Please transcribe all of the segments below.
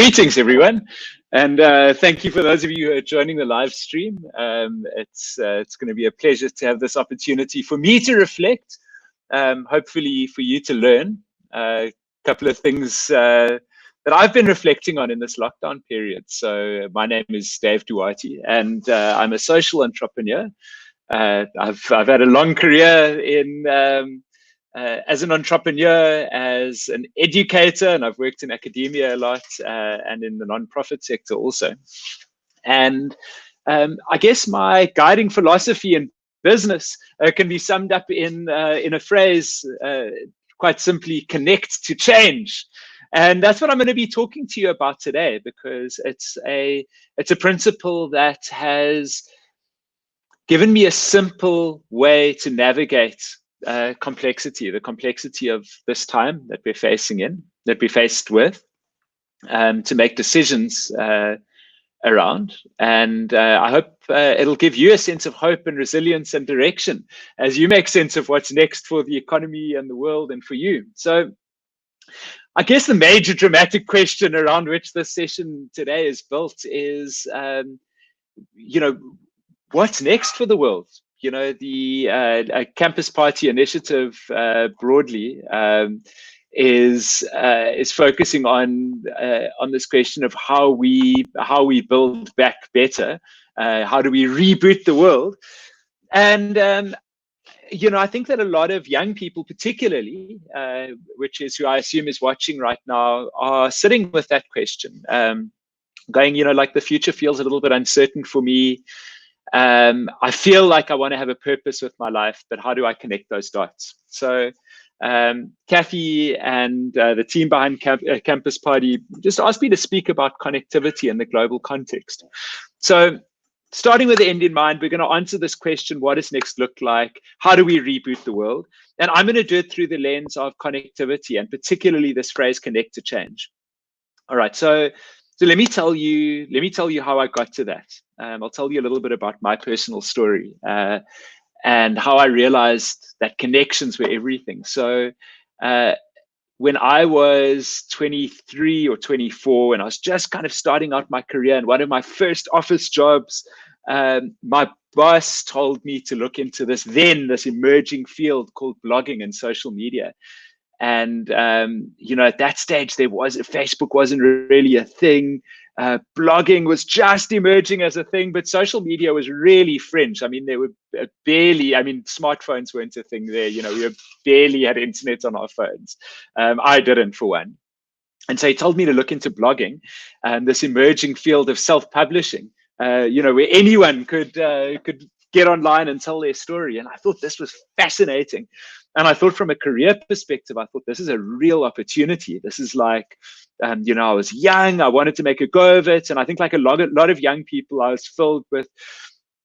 Greetings, everyone, and thank you for those of you who are joining the live stream. It's going to be a pleasure to have this opportunity for me to reflect, hopefully for you to learn a couple of things that I've been reflecting on in this lockdown period. So my name is Dave Duarte, and I'm a social entrepreneur. I've had a long career in as an entrepreneur, as an educator, and I've worked in academia a lot and in the nonprofit sector also. And I guess my guiding philosophy in business can be summed up in a phrase, quite simply: connect to change. And that's what I'm going to be talking to you about today, because it's a principle that has given me a simple way to navigate complexity, the complexity of this time that we're faced with, to make decisions around. And I hope it'll give you a sense of hope and resilience and direction as you make sense of what's next for the economy and the world and for you. So I guess the major dramatic question around which this session today is built is, what's next for the world? The Campus Party initiative broadly is focusing on this question of how we build back better. How do we reboot the world? And I think that a lot of young people, particularly, which is who I assume is watching right now, are sitting with that question, going, like, the future feels a little bit uncertain for me. I feel like I want to have a purpose with my life, but how do I connect those dots? So Kathy and the team behind Campus Party just asked me to speak about connectivity in the global context. So starting with the end in mind, we're going to answer this question: what does next look like? How do we reboot the world? And I'm going to do it through the lens of connectivity, and particularly this phrase, connect to change. All right, so let me tell you how I got to that. I'll tell you a little bit about my personal story and how I realized that connections were everything. So when I was 23 or 24, when I was just kind of starting out my career, and one of my first office jobs, my boss told me to look into this emerging field called blogging and social media. And at that stage, Facebook wasn't really a thing. Blogging was just emerging as a thing, but social media was really fringe. I mean, there were barely, smartphones weren't a thing there. We barely had internet on our phones. I didn't, for one. And so he told me to look into blogging and this emerging field of self-publishing, where anyone could get online and tell their story. And I thought this was fascinating. And I thought, from a career perspective, I thought this is a real opportunity. This is like, I was young, I wanted to make a go of it. And I think, like a lot of young people, I was filled with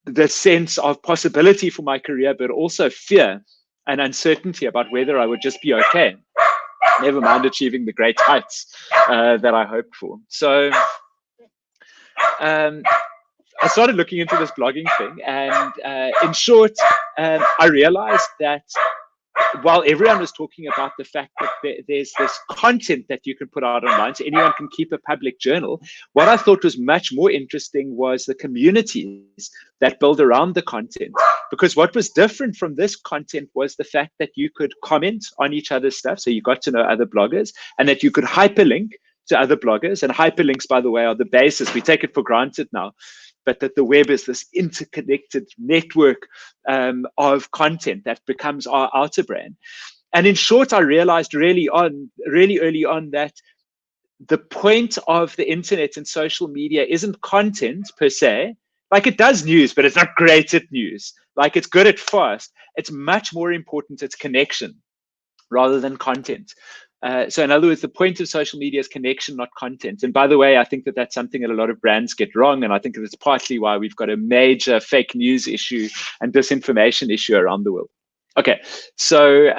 the sense of possibility for my career, but also fear and uncertainty about whether I would just be okay, never mind achieving the great heights that I hoped for. So I started looking into this blogging thing, and in short, I realized that while everyone was talking about the fact that there's this content that you can put out online, so anyone can keep a public journal, what I thought was much more interesting was the communities that build around the content. Because what was different from this content was the fact that you could comment on each other's stuff, so you got to know other bloggers, and that you could hyperlink to other bloggers. And hyperlinks, by the way, are the basis. We take it for granted now, but that the web is this interconnected network of content that becomes our outer brain. And in short, I realized really early on that the point of the internet and social media isn't content per se. Like, it does news, but it's not great at news. Like, it's good at fast. It's much more important, it's connection rather than content. So in other words, the point of social media is connection, not content. And by the way, I think that that's something that a lot of brands get wrong. And I think that it's partly why we've got a major fake news issue and disinformation issue around the world. Okay, so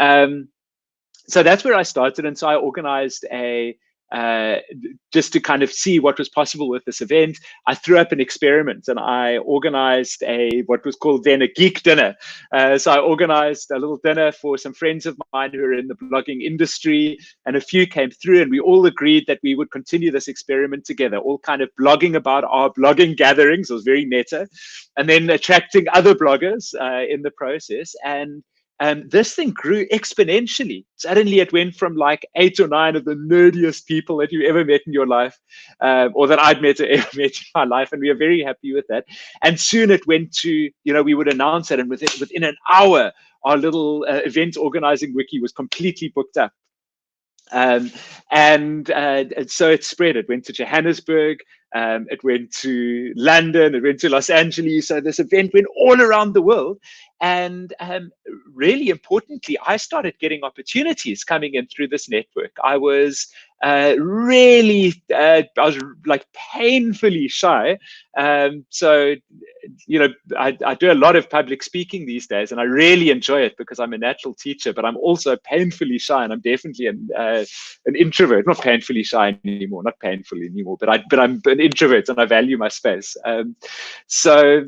that's where I started. And so I organized a just to kind of see what was possible with this event, I threw up an experiment and I organized what was called then a geek dinner. So I organized a little dinner for some friends of mine who are in the blogging industry, and a few came through, and we all agreed that we would continue this experiment together, all kind of blogging about our blogging gatherings. It was very meta, and then attracting other bloggers in the process. And this thing grew exponentially. Suddenly it went from like 8 or 9 of the nerdiest people that you ever met in your life, or that I'd ever met in my life. And we are very happy with that. And soon it went to, we would announce it. And within an hour, our little event organizing wiki was completely booked up. Um, and so it spread. It went to Johannesburg, it went to London, it went to Los Angeles. So this event went all around the world. And really importantly, I started getting opportunities coming in through this network. I was I was like painfully shy. So I do a lot of public speaking these days, and I really enjoy it because I'm a natural teacher, but I'm also painfully shy, and I'm definitely an introvert. Not painfully shy anymore, not painfully anymore, but I'm an introvert, and I value my space. So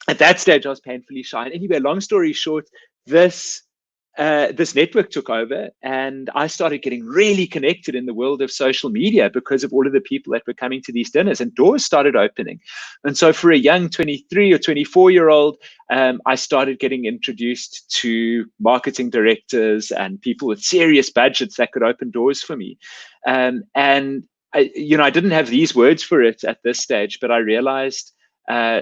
at that stage, I was painfully shy. And anyway, long story short, this this network took over, and I started getting really connected in the world of social media because of all of the people that were coming to these dinners, and doors started opening. And so for a young 23 or 24-year-old, I started getting introduced to marketing directors and people with serious budgets that could open doors for me. And I didn't have these words for it at this stage, but I realized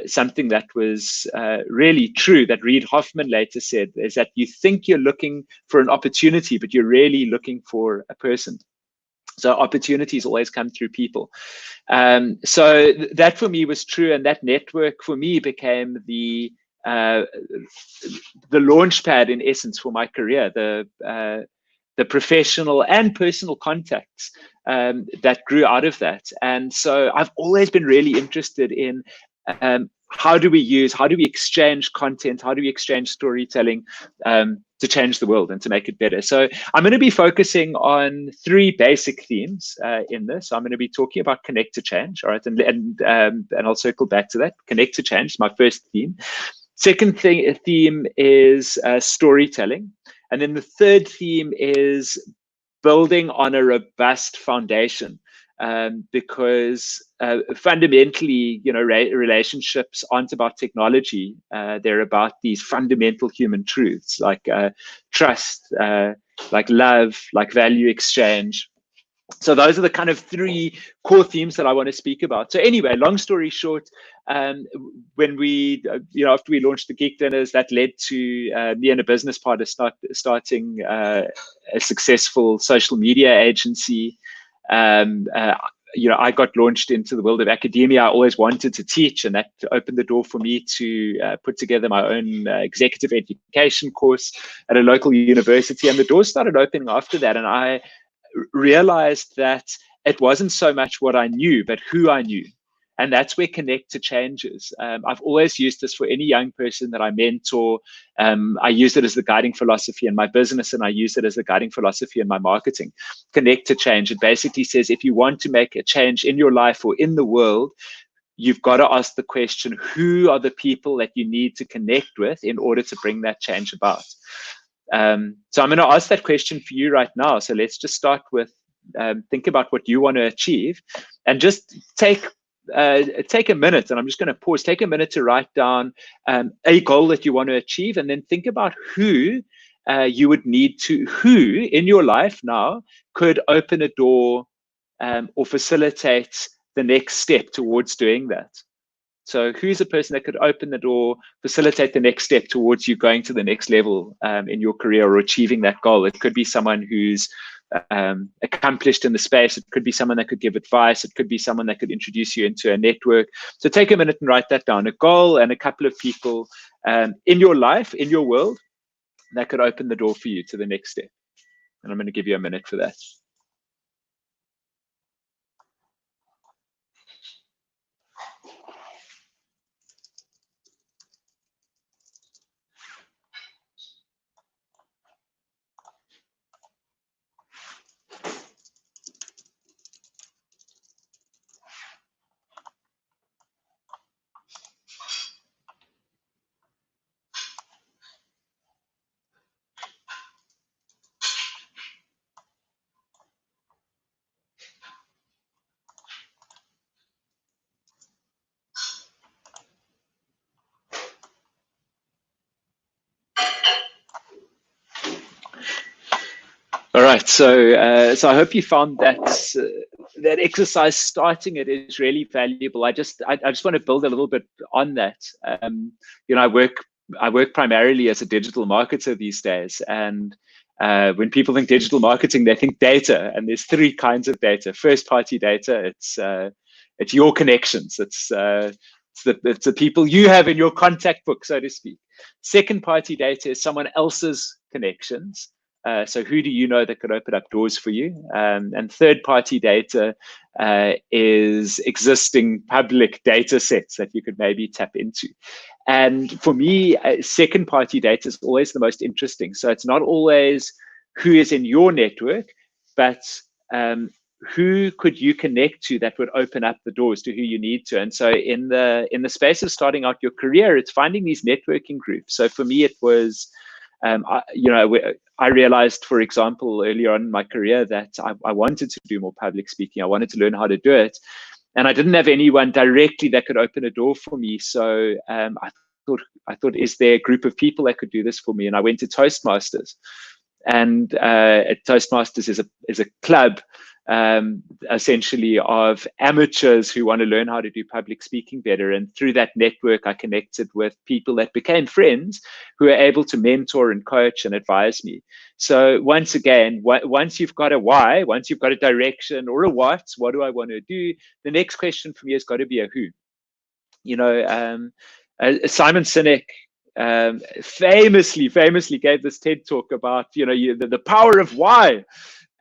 something that was really true that Reid Hoffman later said, is that you think you're looking for an opportunity, but you're really looking for a person. So opportunities always come through people. So that for me was true, and that network for me became the launch pad in essence for my career, the professional and personal contacts that grew out of that. And so I've always been really interested in how do we exchange content, how do we exchange storytelling to change the world and to make it better. So I'm going to be focusing on 3 basic themes in this. So I'm going to be talking about connect to change, all right, and I'll circle back to that. Connect to change, my first theme. Second theme is storytelling, and then the third theme is building on a robust foundation. Because fundamentally, relationships aren't about technology. They're about these fundamental human truths like trust, like love, like value exchange. So those are the kind of 3 core themes that I want to speak about. So anyway, long story short, when we, after we launched the Geek Dinners, that led to me and a business partner starting a successful social media agency. I got launched into the world of academia. I always wanted to teach, and that opened the door for me to put together my own executive education course at a local university. And the doors started opening after that. And I realized that it wasn't so much what I knew, but who I knew. And that's where connect to changes. I've always used this for any young person that I mentor. I use it as the guiding philosophy in my business, and I use it as the guiding philosophy in my marketing. Connect to change. It basically says if you want to make a change in your life or in the world, you've got to ask the question, who are the people that you need to connect with in order to bring that change about? So I'm going to ask that question for you right now. So let's just start with think about what you want to achieve, and just take a minute. And I'm just going to pause. Take a minute to write down a goal that you want to achieve, and then think about who you would need to, who in your life now could open a door or facilitate the next step towards doing that. So who's a person that could open the door, facilitate the next step towards you going to the next level in your career or achieving that goal? It could be someone who's accomplished in the space. It could be someone that could give advice. It could be someone that could introduce you into a network. So take a minute and write that down. A goal and a couple of people in your life, in your world, that could open the door for you to the next step. And I'm going to give you a minute for that. Right. So I hope you found that that exercise starting it is really valuable. I just want to build a little bit on that. You know, I work primarily as a digital marketer these days, and when people think digital marketing, they think data, and there's three kinds of data. First party data, it's your connections. It's the people you have in your contact book, so to speak. Second party data is someone else's connections. So who do you know that could open up doors for you? And third party data is existing public data sets that you could maybe tap into. And for me, second party data is always the most interesting. So it's not always who is in your network, but who could you connect to that would open up the doors to who you need to. And so in the space of starting out your career, it's finding these networking groups. So for me, it was I realized, for example, earlier on in my career that I wanted to do more public speaking. I wanted to learn how to do it. And I didn't have anyone directly that could open a door for me. So I thought, is there a group of people that could do this for me? And I went to Toastmasters. And Toastmasters is a club essentially of amateurs who want to learn how to do public speaking better. And through that network, I connected with people that became friends who are able to mentor and coach and advise me. So once again, once you've got a why, once you've got a direction or a what do I want to do? The next question for me has got to be a who. You know, Simon Sinek famously gave this TED talk about, the power of why.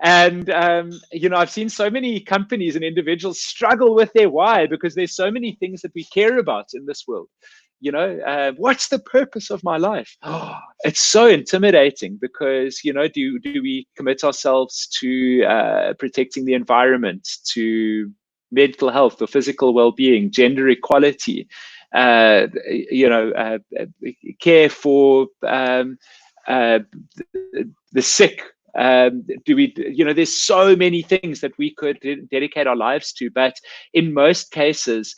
And, I've seen so many companies and individuals struggle with their why because there's so many things that we care about in this world. What's the purpose of my life? Oh, it's so intimidating because, do we commit ourselves to protecting the environment, to mental health or physical well-being, gender equality, care for the sick. There's so many things that we could dedicate our lives to, but in most cases,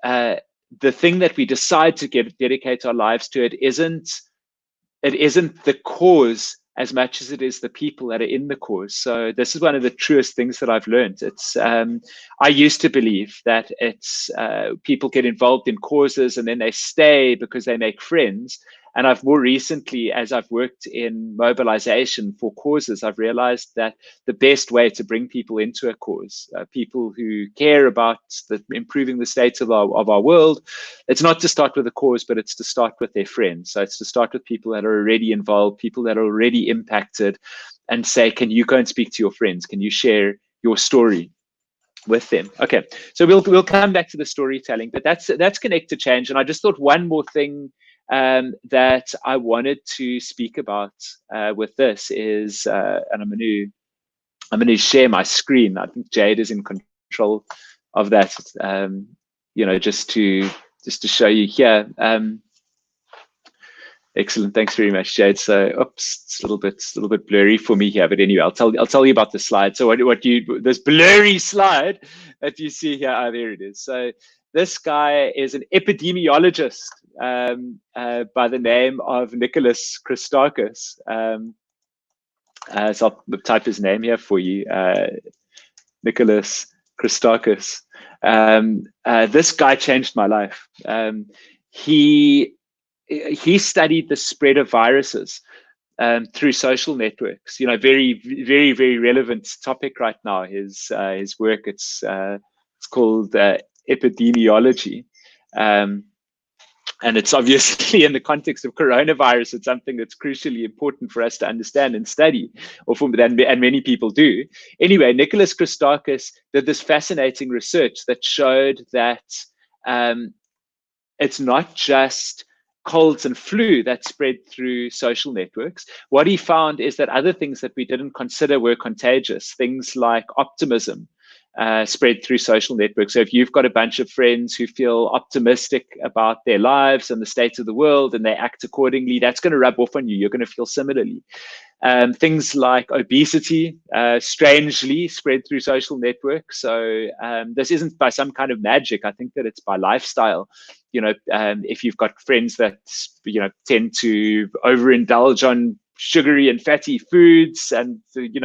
the thing that we decide to dedicate our lives to, it isn't the cause as much as it is the people that are in the cause. So this is one of the truest things that I've learned. It's I used to believe that it's people get involved in causes and then they stay because they make friends. And I've more recently, as I've worked in mobilization for causes, I've realized that the best way to bring people into a cause, people who care about improving the state of our world, it's not to start with a cause, but it's to start with their friends. So it's to start with people that are already involved, people that are already impacted, and say, can you go and speak to your friends? Can you share your story with them? Okay, so we'll come back to the storytelling, but that's connect to change. And I just thought one more thing that I wanted to speak about with this is, and I'm going to share my screen. I think Jade is in control of that. Just to show you here. Excellent. Thanks very much, Jade. So, oops, it's a little bit blurry for me here, but anyway, I'll tell you about the slide. So this blurry slide that you see here, there it is. So this guy is an epidemiologist by the name of Nicholas Christakis. So I'll type his name here for you, Nicholas Christakis. This guy changed my life. He studied the spread of viruses through social networks. Very, very, very relevant topic right now. His work, it's called epidemiology. And it's obviously in the context of coronavirus, it's something that's crucially important for us to understand and study, and many people do. Anyway, Nicholas Christakis did this fascinating research that showed that it's not just colds and flu that spread through social networks. What he found is that other things that we didn't consider were contagious, things like optimism, spread through social networks. So if you've got a bunch of friends who feel optimistic about their lives and the state of the world and they act accordingly, that's going to rub off on you. You're going to feel similarly. Things like obesity, strangely spread through social networks. So this isn't by some kind of magic. I think that it's by lifestyle. If you've got friends that, tend to overindulge on sugary and fatty foods, and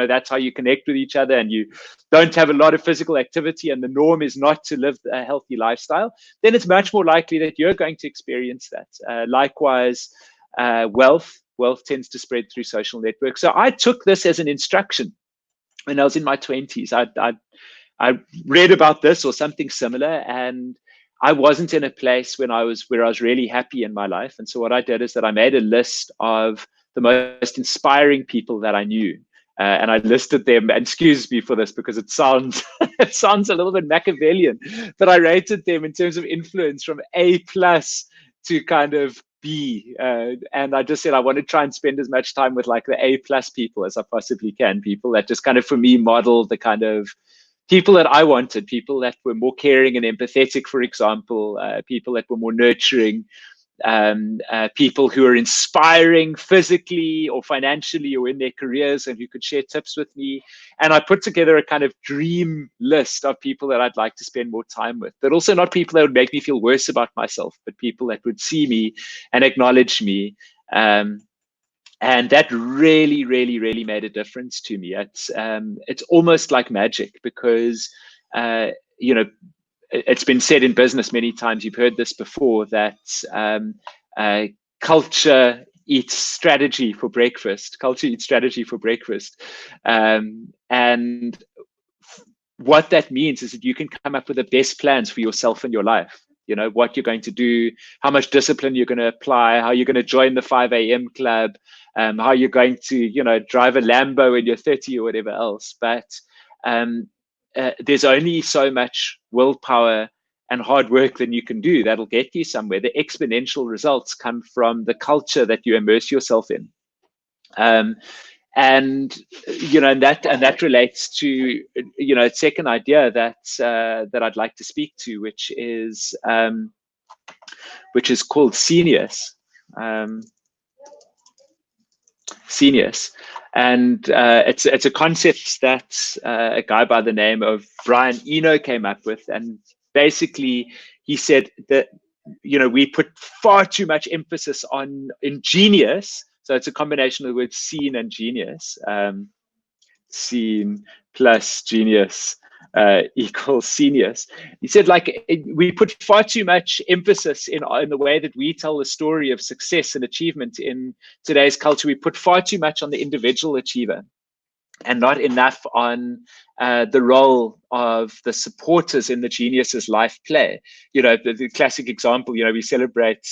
that's how you connect with each other, and you don't have a lot of physical activity, and the norm is not to live a healthy lifestyle, then it's much more likely that you're going to experience that. Likewise, wealth tends to spread through social networks. So I took this as an instruction when I was in my 20s. I read about this or something similar, and I wasn't in a place where I was really happy in my life. And so what I did is that I made a list of the most inspiring people that I knew. And I listed them, and excuse me for this because it sounds it sounds a little bit Machiavellian, but I rated them in terms of influence from A plus to kind of B. And I just said I want to try and spend as much time with like the A plus people as I possibly can, people that just kind of for me model the kind of people that I wanted, people that were more caring and empathetic, for example, people that were more nurturing, people who are inspiring physically or financially or in their careers and who could share tips with me. And I put together a kind of dream list of people that I'd like to spend more time with, but also not people that would make me feel worse about myself, but people that would see me and acknowledge me. And that really, really, really made a difference to me. It's almost like magic because, it's been said in business many times, you've heard this before, that culture eats strategy for breakfast. Culture eats strategy for breakfast. And what that means is that you can come up with the best plans for yourself and your life. What you're going to do, how much discipline you're going to apply, how you're going to join the 5 a.m. club, how you're going to, drive a Lambo when you're 30 or whatever else. But there's only so much willpower and hard work that you can do that'll get you somewhere. The exponential results come from the culture that you immerse yourself in. And that relates to a second idea that I'd like to speak to, which is called Senius. Senius, and it's a concept that a guy by the name of Brian Eno came up with, and basically he said that we put far too much emphasis in genius. So it's a combination of the words seen and genius. Seen plus genius equals senius. He said, we put far too much emphasis in the way that we tell the story of success and achievement in today's culture. We put far too much on the individual achiever and not enough on the role of the supporters in the genius's life play. The classic example, we celebrate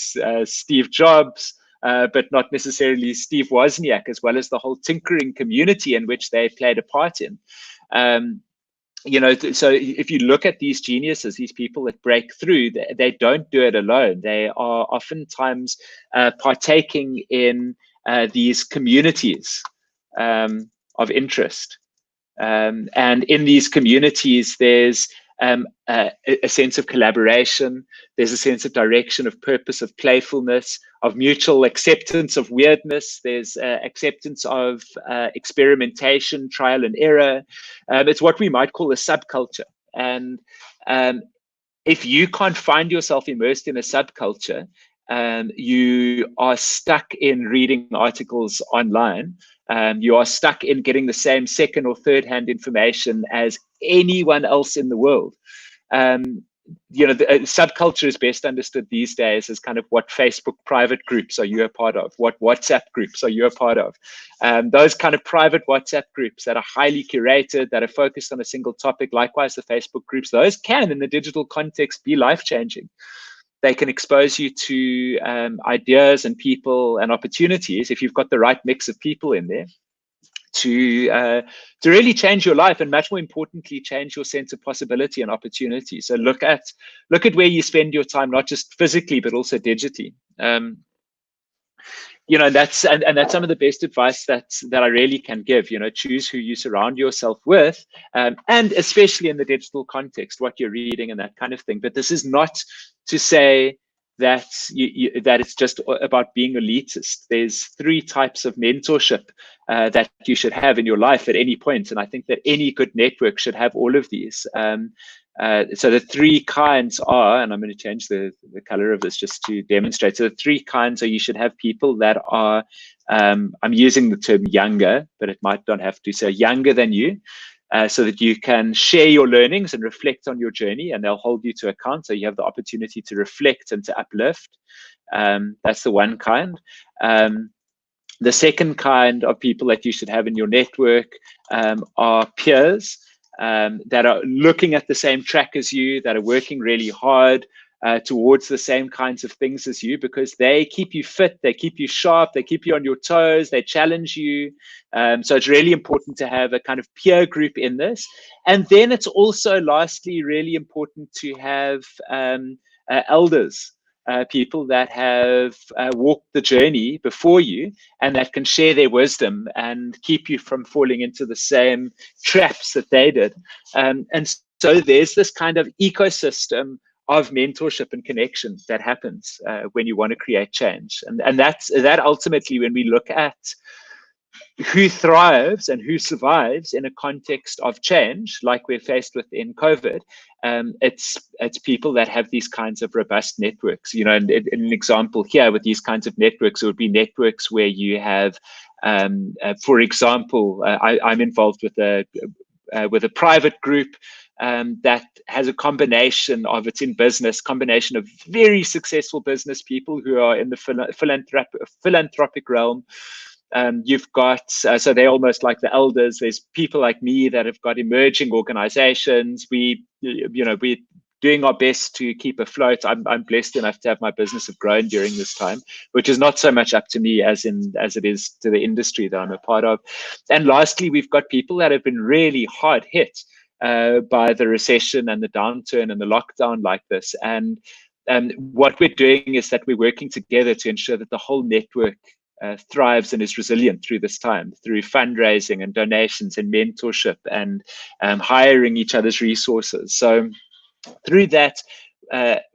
Steve Jobs, but not necessarily Steve Wozniak, as well as the whole tinkering community in which they played a part in. So if you look at these geniuses, these people that break through, they don't do it alone. They are oftentimes partaking in these communities of interest. And in these communities, there's a sense of collaboration. There's a sense of direction, of purpose, of playfulness, of mutual acceptance of weirdness. There's acceptance of experimentation, trial and error. It's what we might call a subculture. And if you can't find yourself immersed in a subculture, you are stuck in reading articles online. You are stuck in getting the same second or third hand information as anyone else in the world. The subculture is best understood these days as kind of what Facebook private groups are you a part of, what WhatsApp groups are you a part of. Those kind of private WhatsApp groups that are highly curated, that are focused on a single topic, likewise the Facebook groups, those can in the digital context be life-changing. They can expose you to ideas and people and opportunities if you've got the right mix of people in there to really change your life, and much more importantly, change your sense of possibility and opportunity. So look at where you spend your time, not just physically, but also digitally. That's some of the best advice that I really can give. Choose who you surround yourself with, and especially in the digital context, what you're reading and that kind of thing. But this is not to say that that it's just about being elitist. There's 3 types of mentorship that you should have in your life at any point, and I think that any good network should have all of these. So the three kinds are, and I'm going to change the color of this just to demonstrate. So the three kinds are, you should have people that are, I'm using the term younger, but it might not have to, so younger than you, so that you can share your learnings and reflect on your journey, and they'll hold you to account. So you have the opportunity to reflect and to uplift. That's the one kind. The second kind of people that you should have in your network are peers that are looking at the same track as you, that are working really hard towards the same kinds of things as you, because they keep you fit, they keep you sharp, they keep you on your toes, they challenge you. So it's really important to have a kind of peer group in this. And then it's also, lastly, really important to have elders. People that have walked the journey before you and that can share their wisdom and keep you from falling into the same traps that they did. And so there's this kind of ecosystem of mentorship and connection that happens when you want to create change. And that ultimately, when we look at who thrives and who survives in a context of change, like we're faced with in COVID, it's people that have these kinds of robust networks. You know, and an example here with these kinds of networks, it would be networks where you have, for example, I'm involved with a private group that has a combination of, it's in business, combination of very successful business people who are in the philanthropic realm. You've got, so they're almost like the elders. There's people like me that have got emerging organizations. We're doing our best to keep afloat. I'm blessed enough to have my business have grown during this time, which is not so much up to me as it is to the industry that I'm a part of. And lastly, we've got people that have been really hard hit by the recession and the downturn and the lockdown like this. And what we're doing is that we're working together to ensure that the whole network thrives and is resilient through this time, through fundraising and donations and mentorship and hiring each other's resources. So through that,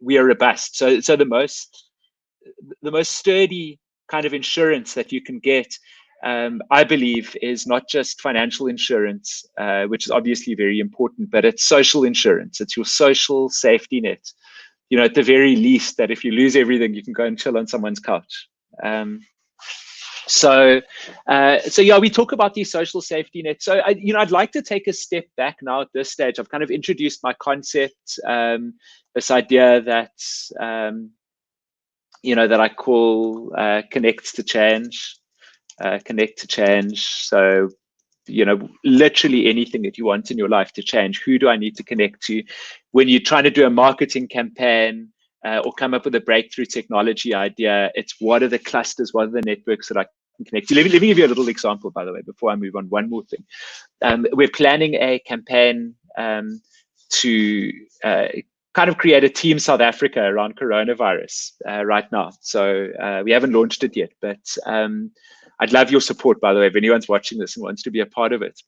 we are robust. So the most sturdy kind of insurance that you can get, I believe, is not just financial insurance, which is obviously very important, but it's social insurance. It's your social safety net. You know, at the very least, that if you lose everything, you can go and chill on someone's couch. So yeah, we talk about these social safety nets. So I'd like to take a step back now at this stage. I've kind of introduced my concept, this idea that that I call connect to change. Connect to change. So literally anything that you want in your life to change, who do I need to connect to? When you're trying to do a marketing campaign, or come up with a breakthrough technology idea, it's what are the clusters, what are the networks that I can connect to? Let me give you a little example, by the way, before I move on. One more thing. We're planning a campaign to kind of create a Team South Africa around coronavirus right now. So we haven't launched it yet, but I'd love your support, by the way, if anyone's watching this and wants to be a part of it.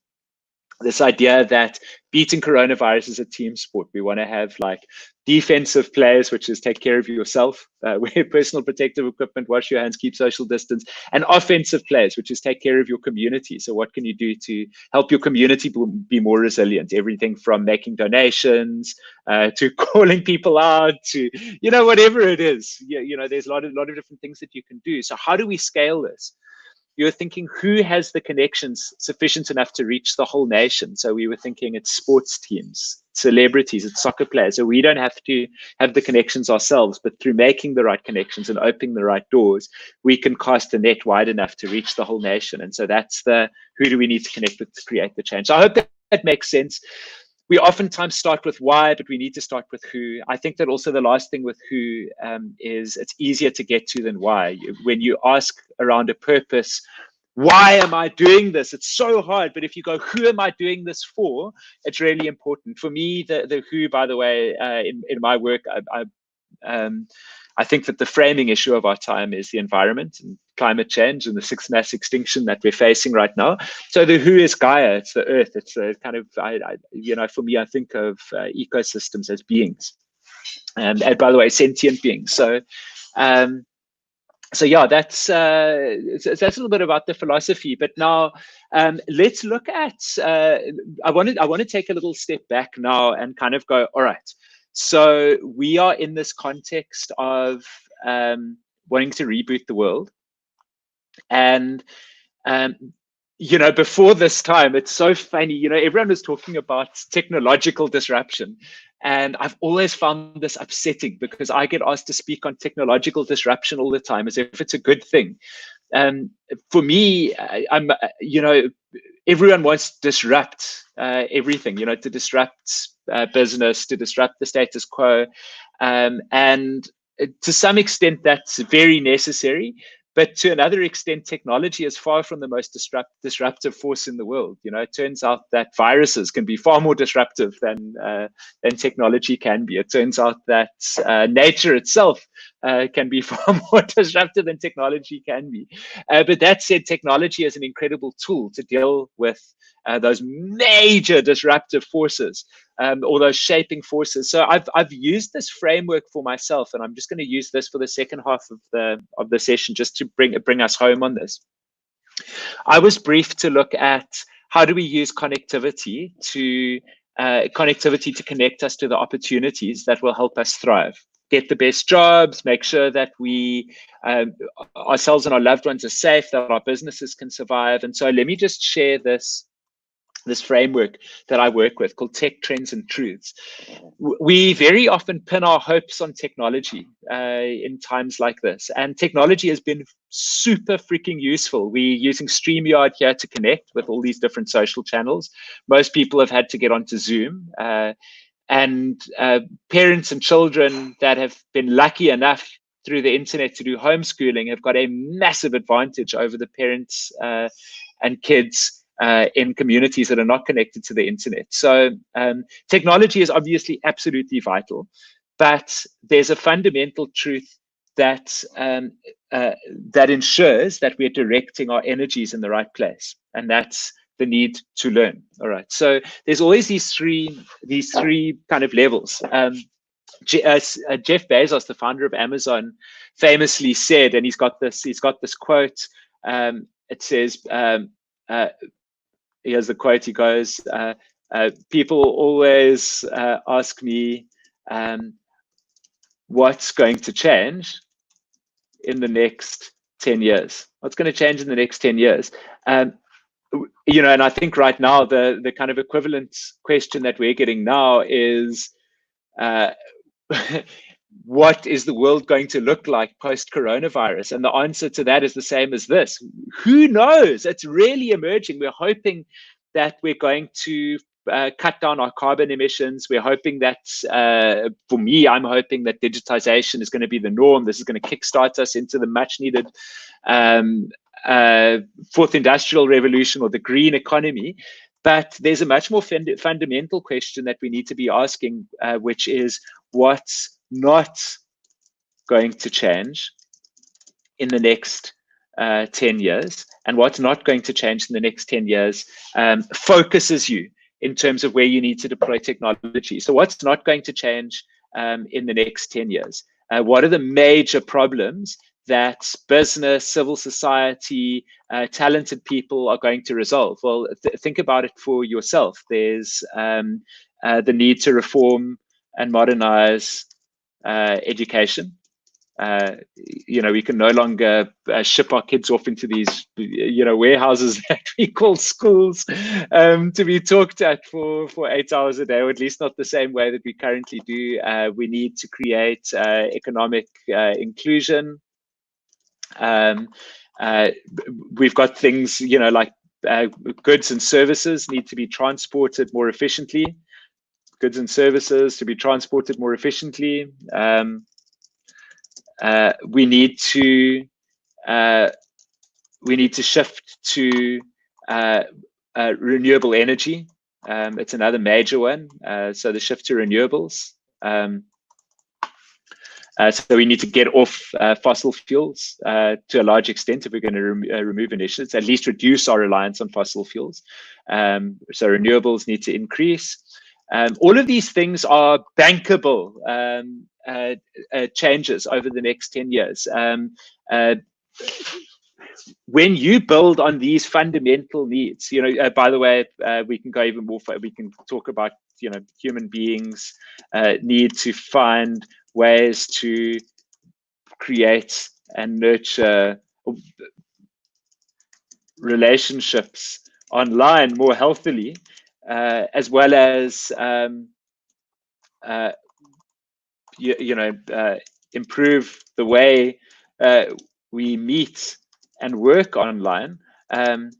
This idea that beating coronavirus is a team sport. We want to have like defensive players, which is take care of yourself, wear personal protective equipment, wash your hands, keep social distance, and offensive players, which is take care of your community. So what can you do to help your community be more resilient? Everything from making donations to calling people out to, whatever it is. There's a lot of different things that you can do. So how do we scale this? You're thinking, who has the connections sufficient enough to reach the whole nation? So we were thinking it's sports teams, celebrities, it's soccer players. So we don't have to have the connections ourselves, but through making the right connections and opening the right doors, we can cast a net wide enough to reach the whole nation. And so that's who do we need to connect with to create the change? So I hope that makes sense. We oftentimes start with why, but we need to start with who. I think that also the last thing with who is it's easier to get to than why. When you ask around a purpose, why am I doing this? It's so hard. But if you go, who am I doing this for? It's really important. For me, the who, by the way, in my work, I think that the framing issue of our time is the environment and climate change and the sixth mass extinction that we're facing right now. So the who is Gaia, it's the earth. It's a kind of, for me, I think of ecosystems as beings. And by the way, sentient beings. So So yeah, that's a little bit about the philosophy. But now let's look at. I want to take a little step back now and kind of go. All right. So we are in this context of wanting to reboot the world, and um, before this time, it's so funny. Everyone was talking about technological disruption. And I've always found this upsetting because I get asked to speak on technological disruption all the time as if it's a good thing. Um, for me, everyone wants to disrupt everything, to disrupt business, to disrupt the status quo. And to some extent, that's very necessary. But to another extent, technology is far from the most disruptive force in the world. It turns out that viruses can be far more disruptive than technology can be. It turns out that nature itself can be far more disruptive than technology can be. But that said, technology is an incredible tool to deal with those major disruptive forces, or those shaping forces. So I've used this framework for myself, and I'm just going to use this for the second half of the session, just to bring us home on this. I was briefed to look at how do we use connectivity to connect us to the opportunities that will help us thrive, get the best jobs, make sure that we ourselves and our loved ones are safe, that our businesses can survive. And so let me just share this framework that I work with called Tech Trends and Truths. We very often pin our hopes on technology in times like this, and technology has been super freaking useful. We're using StreamYard here to connect with all these different social channels. Most people have had to get onto Zoom, and parents and children that have been lucky enough through the internet to do homeschooling have got a massive advantage over the parents and kids in communities that are not connected to the internet. So technology is obviously absolutely vital, but there's a fundamental truth that that ensures that we're directing our energies in the right place, and that's the need to learn. All right. So there's always these three kind of levels. Jeff Bezos, the founder of Amazon, famously said, and he's got this quote. It says, here's the quote. He goes, people always ask me what's going to change in the next 10 years. What's going to change in the next 10 years? And I think right now the kind of equivalent question that we're getting now is, what is the world going to look like post coronavirus? And the answer to that is the same as this. Who knows? It's really emerging. We're hoping that we're going to cut down our carbon emissions. We're hoping that, for me, I'm hoping that digitization is going to be the norm. This is going to kickstart us into the much needed fourth industrial revolution, or the green economy. But there's a much more fundamental question that we need to be asking, which is, what's not going to change in the next 10 years, and what's not going to change in the next 10 years focuses you in terms of where you need to deploy technology. So what's not going to change in the next 10 years? What are the major problems that business, civil society, talented people are going to resolve? Well, think about it for yourself. There's the need to reform and modernize education. We can no longer ship our kids off into these, warehouses that we call schools, to be talked at for 8 hours a day, or at least not the same way that we currently do. We need to create economic inclusion. We've got things, like goods and services need to be transported more efficiently. Goods and services to be transported more efficiently. We need to shift to renewable energy. It's another major one. So the shift to renewables. So we need to get off fossil fuels to a large extent if we're going to remove emissions, at least reduce our reliance on fossil fuels. So renewables need to increase. All of these things are bankable changes over the next 10 years. Uh, when you build on these fundamental needs, by the way, we can go even more. We can talk about, human beings need to find ways to create and nurture relationships online more healthily, as well as uh, improve the way we meet and work online. Um,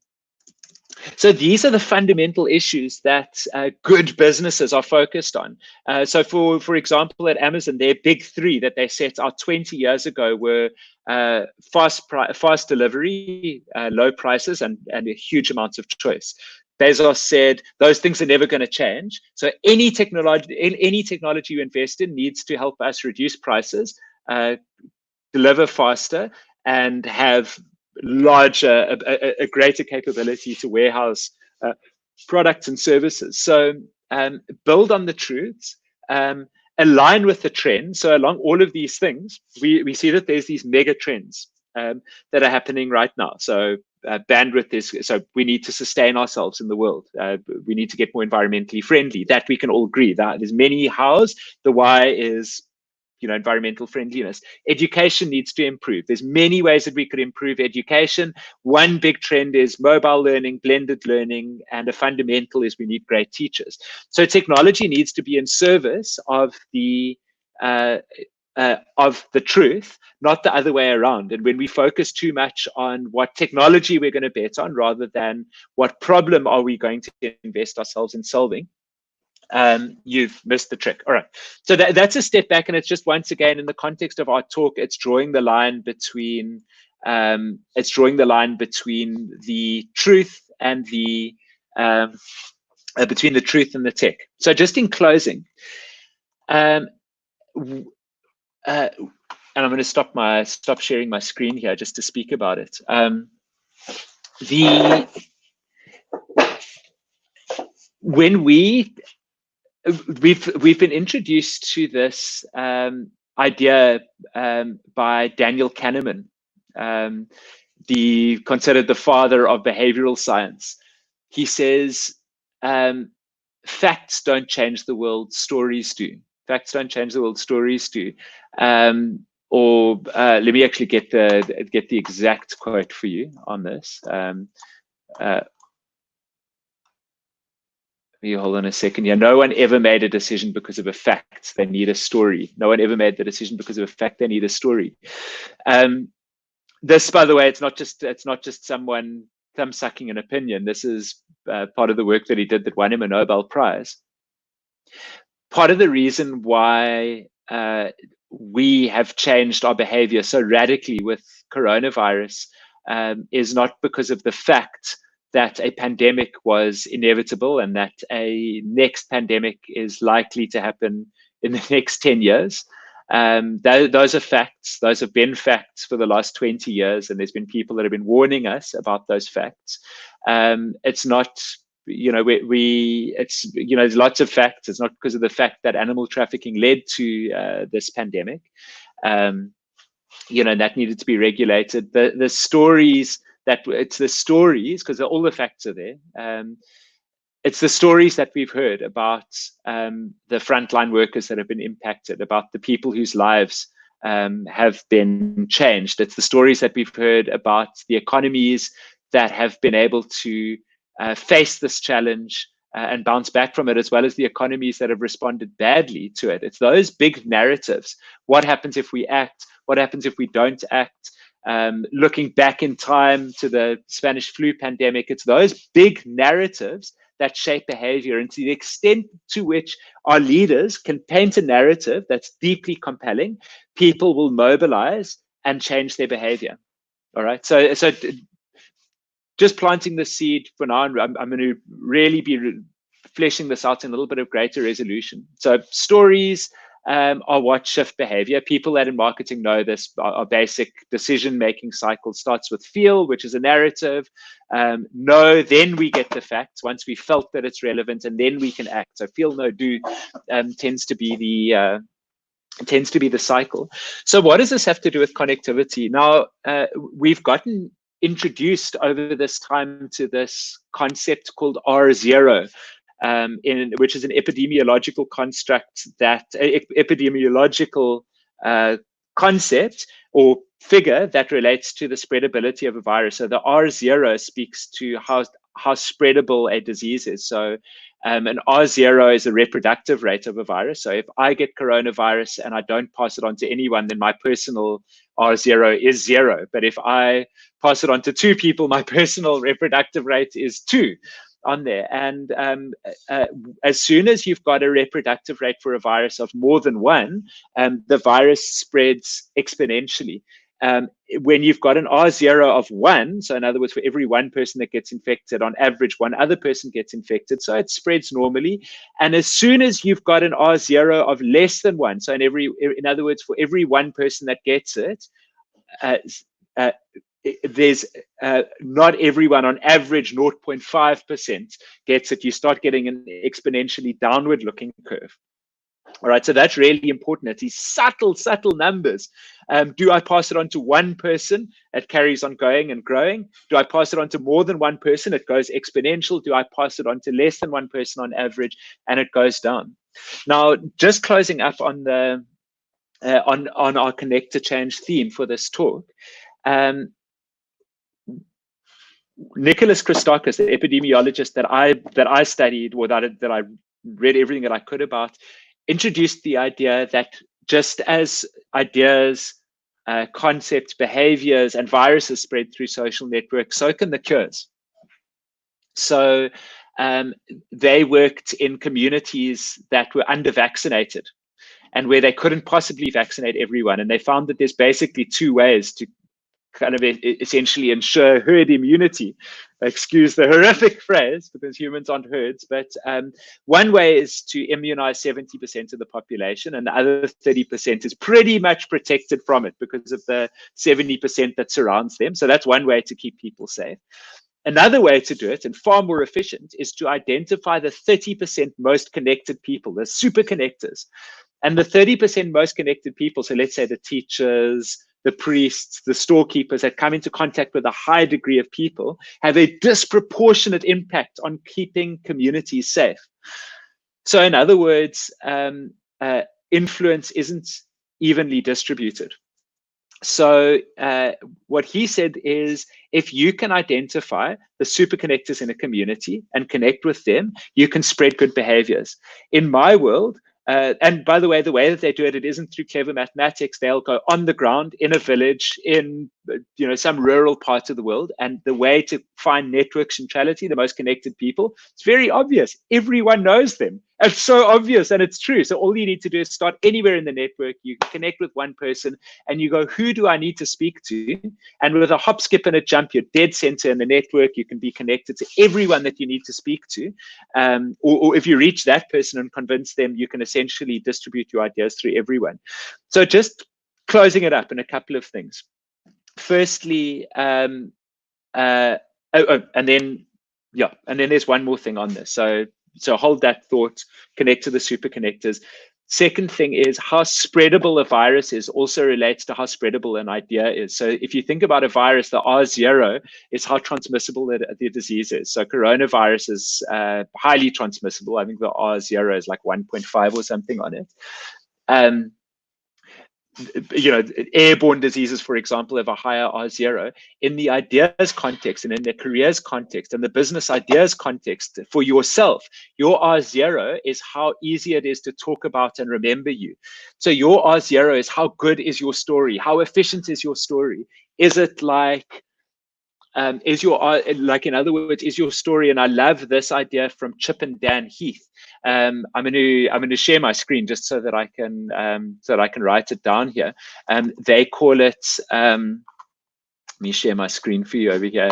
so these are the fundamental issues that good businesses are focused on. So for example, at Amazon, their big three that they set out 20 years ago were fast delivery, low prices, and a huge amounts of choice. Bezos said those things are never going to change. So any technology you invest in needs to help us reduce prices, deliver faster, and have larger, a greater capability to warehouse products and services. So build on the truths, align with the trends. So along all of these things, we see that there's these mega trends that are happening right now. So bandwidth is, so we need to sustain ourselves in the world. We need to get more environmentally friendly. That we can all agree. That there's many hows. The why is environmental friendliness. Education needs to improve. There's many ways that we could improve education. One big trend is mobile learning, blended learning, and a fundamental is we need great teachers. So technology needs to be in service of the truth, not the other way around. And when we focus too much on what technology we're going to bet on rather than what problem are we going to invest ourselves in solving, you've missed the trick. All right. So that's a step back. And it's just, once again, in the context of our talk, it's drawing the line between the truth and the between the truth and the tech. So just in closing, and I'm going to stop sharing my screen here just to speak about it. When we've been introduced to this idea by Daniel Kahneman, considered the father of behavioral science. He says, facts don't change the world, stories do. Facts don't change the world, stories do. Let me actually get the exact quote for you on this. Hold on a second. Yeah, no one ever made a decision because of a fact. They need a story. No one ever made the decision because of a fact. They need a story. This, by the way, it's not just someone thumb-sucking an opinion. This is part of the work that he did that won him a Nobel Prize. Part of the reason why we have changed our behavior so radically with coronavirus is not because of the fact that a pandemic was inevitable and that a next pandemic is likely to happen in the next 10 years. Those are facts. Those have been facts for the last 20 years, and there's been people that have been warning us about those facts. It's not, there's lots of facts. It's not because of the fact that animal trafficking led to this pandemic. And that needed to be regulated. The stories, because all the facts are there. It's the stories that we've heard about the frontline workers that have been impacted, about the people whose lives have been changed. It's the stories that we've heard about the economies that have been able to face this challenge and bounce back from it, as well as the economies that have responded badly to it. It's those big narratives. What happens if we act? What happens if we don't act? Looking back in time to the Spanish flu pandemic, it's those big narratives that shape behavior, and to the extent to which our leaders can paint a narrative that's deeply compelling, people will mobilize and change their behavior. All right. So just planting the seed for now, and I'm going to really be fleshing this out in a little bit of greater resolution. So stories are what shift behavior. People that in marketing know this. Our basic decision-making cycle starts with feel, which is a narrative. Know, then we get the facts once we felt that it's relevant, and then we can act. So feel, know, do tends to be It tends to be the cycle. So what does this have to do with connectivity? Now, we've gotten introduced over this time to this concept called R0, which is an epidemiological construct epidemiological concept or figure that relates to the spreadability of a virus. So the R0 speaks to how spreadable a disease is. So an R0 is a reproductive rate of a virus. So if I get coronavirus and I don't pass it on to anyone, then my personal R0 is 0. But if I pass it on to 2 people, my personal reproductive rate is 2 on there. And as soon as you've got a reproductive rate for a virus of more than 1, the virus spreads exponentially. When you've got an R0 of 1, so in other words, for every 1 person that gets infected, on average, 1 other person gets infected, so it spreads normally. And as soon as you've got an R0 of less than 1, so in other words, for every 1 person that gets it, there's not everyone, on average 0.5% gets it. You start getting an exponentially downward looking curve. All right, so that's really important. It's these subtle numbers. Do I pass it on to 1 person? It carries on going and growing. Do I pass it on to more than 1 person? It goes exponential. Do I pass it on to less than 1 person on average? And it goes down. Now, just closing up on the on our connect to change theme for this talk. Nicholas Christakis, the epidemiologist that I studied, or that I read everything that I could about, introduced the idea that just as ideas, concepts, behaviors, and viruses spread through social networks, so can the cures. So they worked in communities that were under-vaccinated and where they couldn't possibly vaccinate everyone. And they found that there's basically 2 ways to kind of essentially ensure herd immunity. Excuse the horrific phrase, because humans aren't herds, but one way is to immunize 70% of the population, and the other 30% is pretty much protected from it because of the 70% that surrounds them. So that's one way to keep people safe. Another way to do it, and far more efficient, is to identify the 30% most connected people, the super connectors. And the 30% most connected people, so let's say the teachers, the priests, the storekeepers that come into contact with a high degree of people, have a disproportionate impact on keeping communities safe. So in other words, influence isn't evenly distributed. So what he said is, if you can identify the super connectors in a community and connect with them, you can spread good behaviors. In my world, and by the way that they do it, it isn't through clever mathematics. They'll go on the ground in a village in some rural part of the world. And the way to find network centrality, the most connected people, it's very obvious. Everyone knows them. It's so obvious, and it's true. So all you need to do is start anywhere in the network. You connect with 1 person and you go, who do I need to speak to? And with a hop, skip, and a jump, you're dead center in the network. You can be connected to everyone that you need to speak to. Or if you reach that person and convince them, you can essentially distribute your ideas through everyone. So just closing it up in a couple of things. Firstly, and then there's one more thing on this. So hold that thought, connect to the super connectors. Second thing is how spreadable a virus is also relates to how spreadable an idea is. So if you think about a virus, the R0 is how transmissible the disease is. So coronavirus is highly transmissible. I think the R0 is like 1.5 or something on it. Airborne diseases, for example, have a higher R0. In the ideas context and in the careers context and the business ideas context for yourself, your R0 is how easy it is to talk about and remember you. So your R0 is how good is your story? How efficient is your story? Is it like, in other words, is your story? And I love this idea from Chip and Dan Heath. I'm going to share my screen just so that I can write it down here. They call it. Let me share my screen for you over here.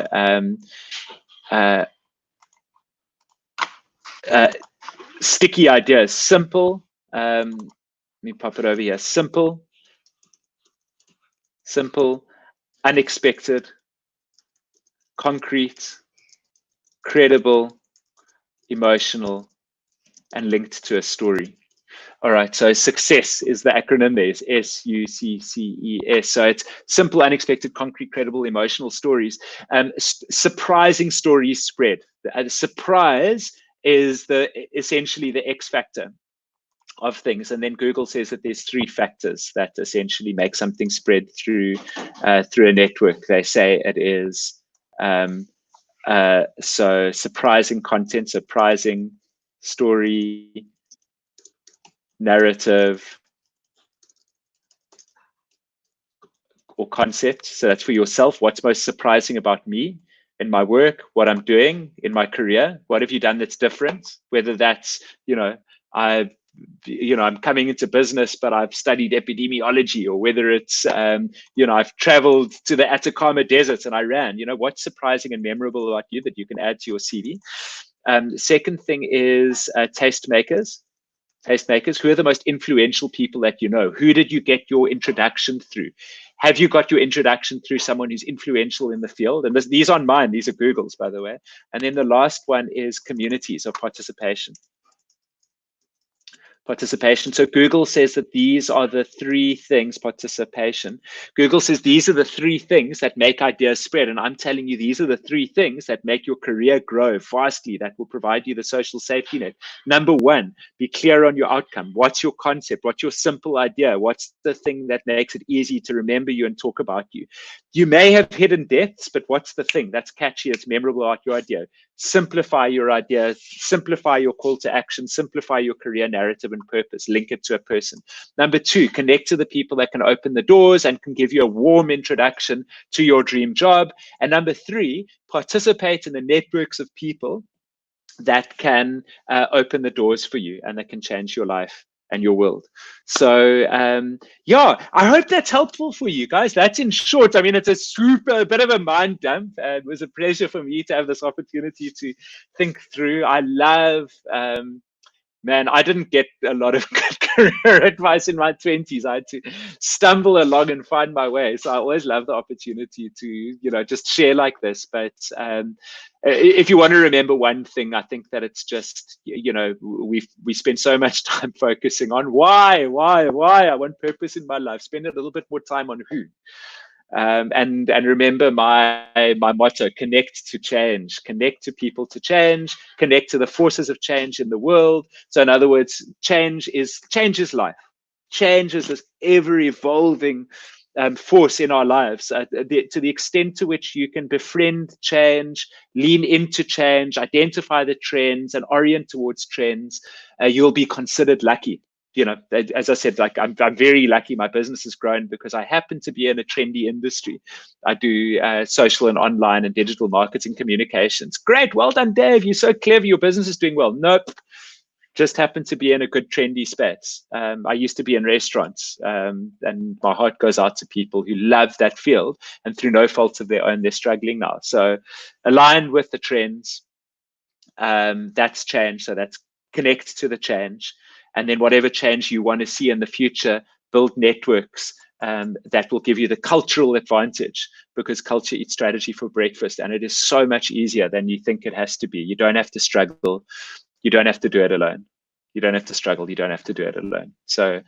Sticky ideas, simple. Let me pop it over here. Simple, unexpected, concrete, credible, emotional, and linked to a story. All right, so success is the acronym. There's SUCCES. So it's simple, unexpected, concrete, credible, emotional stories. Surprising stories spread. The surprise is the essentially the X factor of things, and then Google says that there's three factors that essentially make something spread through a network. They say it is so surprising content, surprising story, narrative, or concept. So that's for yourself. What's most surprising about me in my work, what I'm doing in my career? What have you done that's different? Whether that's, I, I'm coming into business, but I've studied epidemiology, or whether it's, I've traveled to the Atacama Desert and I ran. What's surprising and memorable about you that you can add to your CV? Second thing is tastemakers. Tastemakers, who are the most influential people that you know? Who did you get your introduction through? Have you got your introduction through someone who's influential in the field? And these aren't mine, these are Google's, by the way. And then the last one is communities of participation. So Google says that these are the three things, participation. Google says these are the three things that make ideas spread. And I'm telling you, these are the three things that make your career grow vastly, that will provide you the social safety net. Number one, be clear on your outcome. What's your concept? What's your simple idea? What's the thing that makes it easy to remember you and talk about you? You may have hidden depths, but what's the thing that's catchy, it's memorable about your idea? Simplify your idea, simplify your call to action, simplify your career narrative and purpose, link it to a person. Number two, connect to the people that can open the doors and can give you a warm introduction to your dream job. And number three, participate in the networks of people that can open the doors for you and that can change your life and your world. So yeah, I hope that's helpful for you guys. That's in short. I mean, it's a bit of a mind dump. It was a pleasure for me to have this opportunity to think through. I love man, I didn't get a lot of good career advice in my 20s. I had to stumble along and find my way. So I always love the opportunity to, just share like this. But if you want to remember one thing, I think that it's just, we spend so much time focusing on why I want purpose in my life. Spend a little bit more time on who. And remember my motto: connect to change, connect to people to change, connect to the forces of change in the world. So in other words, change is life. Change is this ever evolving force in our lives. To the extent to which you can befriend change, lean into change, identify the trends and orient towards trends, you'll be considered lucky. As I said, like I'm very lucky. My business has grown because I happen to be in a trendy industry. I do social and online and digital marketing communications. Great, well done, Dave. You're so clever. Your business is doing well. Nope, just happen to be in a good trendy space. I used to be in restaurants, and my heart goes out to people who love that field, and through no fault of their own, they're struggling now. So align with the trends. That's change. So that's connect to the change. And then whatever change you want to see in the future, build networks that will give you the cultural advantage, because culture eats strategy for breakfast. And it is so much easier than you think it has to be. You don't have to struggle. You don't have to do it alone. You don't have to struggle. You don't have to do it alone. So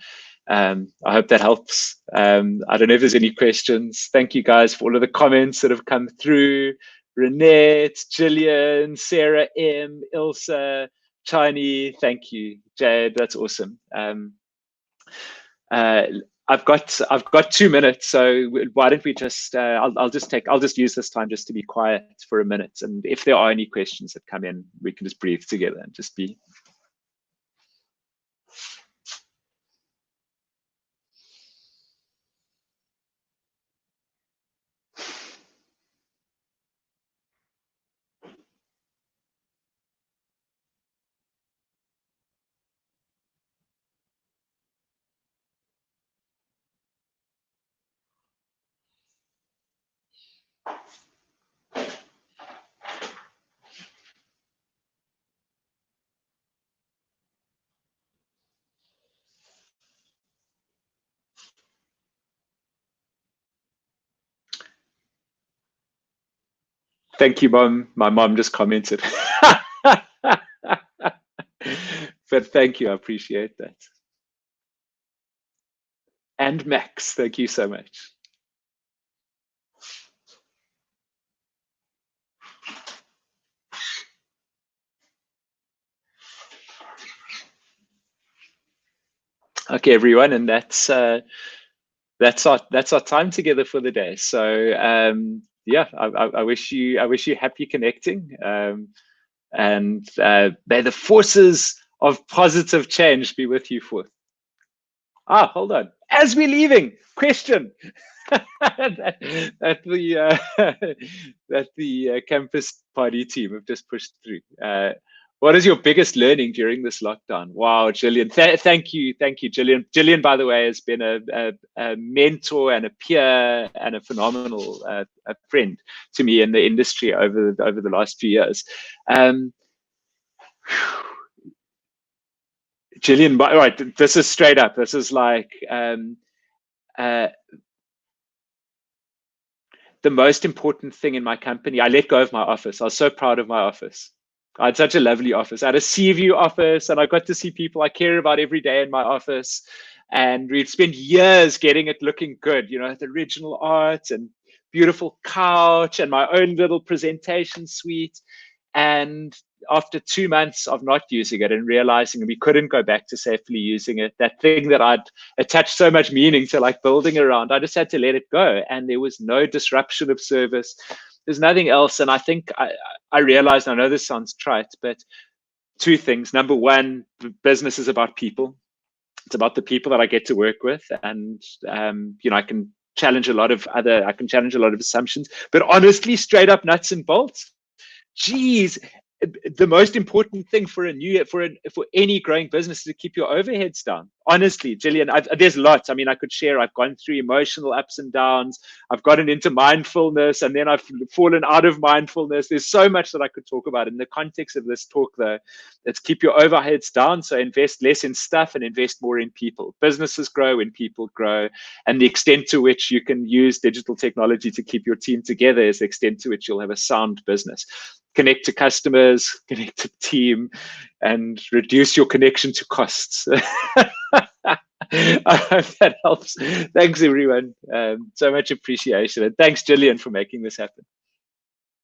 I hope that helps. I don't know if there's any questions. Thank you guys for all of the comments that have come through. Renette, Gillian, Sarah M, Ilsa, Chiny, thank you. Jade, that's awesome. I've got 2 minutes, so why don't we just I'll just use this time just to be quiet for a minute, and if there are any questions that come in, we can just breathe together and just be. Thank you, Mom. My mom just commented. But thank you, I appreciate that. and Max. Thank you so much. Okay, everyone, and that's our time together for the day. So yeah, I wish you happy connecting, and may the forces of positive change be with you forth. Hold on. As we're leaving, question that the that the campus party team have just pushed through. What is your biggest learning during this lockdown? Wow, Gillian, thank you, Gillian. Gillian, by the way, has been a mentor and a peer and a phenomenal a friend to me in the industry over the last few years. Gillian, right, this is straight up. This is like uh, the most important thing in my company. I let go of my office. I was so proud of my office. I had such a lovely office. I had a sea view office, and I got to see people I care about every day in my office. And we'd spent years getting it looking good, the original art and beautiful couch and my own little presentation suite. And after 2 months of not using it and realizing we couldn't go back to safely using it, that thing that I'd attached so much meaning to, like building around, I just had to let it go. And there was no disruption of service. There's nothing else. And I think I realized, I know this sounds trite, but two things. Number one, business is about people. It's about the people that I get to work with. And, I can challenge a lot of assumptions, but honestly, straight up nuts and bolts. Geez, the most important thing for any growing business is to keep your overheads down. Honestly, Gillian, there's lots. I mean, I could share. I've gone through emotional ups and downs. I've gotten into mindfulness, and then I've fallen out of mindfulness. There's so much that I could talk about in the context of this talk, though. Let's keep your overheads down. So invest less in stuff and invest more in people. Businesses grow when people grow, and the extent to which you can use digital technology to keep your team together is the extent to which you'll have a sound business. Connect to customers, connect to team, and reduce your connection to costs. I hope that helps. Thanks, everyone. So much appreciation. And thanks, Gillian, for making this happen.